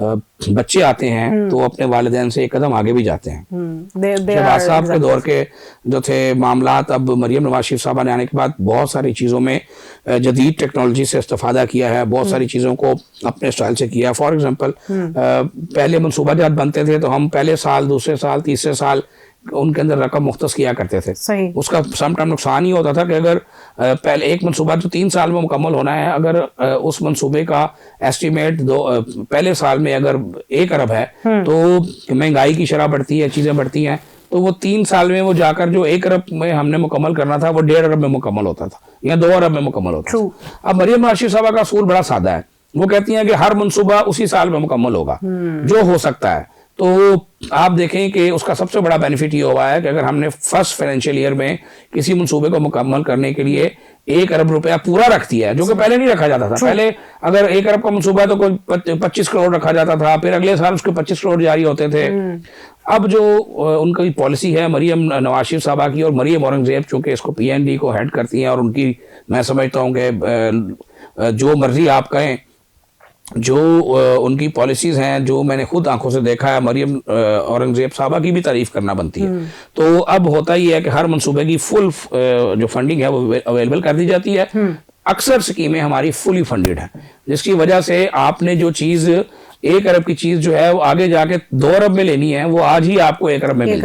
बच्चे आते हैं तो अपने वालिदैन से एक कदम आगे भी जाते हैं। शहबाज साहब के दौर के जो थे मामलात, अब मरियम नवाज शरीफ साहबा ने आने के बाद बहुत सारी चीज़ों में जदीद टेक्नोलॉजी से इस्तेफादा किया है, बहुत सारी चीज़ों को अपने स्टाइल से किया। फॉर एग्जांपल पहले मनसूबाजात बनते थे तो हम पहले साल, दूसरे साल, तीसरे साल उनके अंदर रकम मुख्तस किया करते थे। उसका समटाइम नुकसान ही होता था कि अगर पहले एक मनसूबा जो 3 साल में मुकम्मल होना है, अगर उस मनसूबे का एस्टिमेट पहले साल में अगर 1 अरब है तो महंगाई की शरह बढ़ती है, चीज़ें बढ़ती हैं, तो वो 3 साल में वो जाकर जो 1 अरब में हमने मुकम्मल करना था वो 1.5 अरब में मुकम्मल होता था या 2 अरब में मुकम्मल होता था। अब मरियम नवाज शरीफ साहबा का असूल बड़ा सादा है, वो कहती हैं कि हर मनसूबा उसी साल में मुकम्मल होगा जो हो सकता है। तो आप देखें कि उसका सबसे बड़ा बेनिफिट ये हुआ है कि अगर हमने फर्स्ट फाइनेंशियल ईयर में किसी मनसूबे को मुकम्मल करने के लिए 1 अरब रुपया पूरा रख दिया है, जो कि पहले नहीं रखा जाता था। पहले अगर 1 अरब का मनसूबा है तो कोई 25 करोड़ रखा जाता था, फिर अगले साल उसके 25 करोड़ जारी होते थे। अब जो उनकी पॉलिसी है मरियम नवाज शरीफ साहबा की, और मरियम औरंगजेब चूंकि इसको PND को हेड करती हैं, और उनकी मैं समझता हूँ कि जो मर्जी आप कहें, जो उनकी पॉलिसीज़ हैं, जो मैंने खुद आंखों से देखा है, मरियम औरंगजेब साहबा की भी तारीफ करना बनती है। तो अब होता ही है कि हर मनसूबे की फुल जो फंडिंग है वो अवेलेबल कर दी जाती है। अक्सर स्कीमें हमारी फुली फंडेड है, जिसकी वजह से आपने जो चीज़ 1 अरब की चीज़ जो है वो आगे जाके 2 अरब में लेनी है, वो आज ही आपको 1 अरब में मिल जाएगी।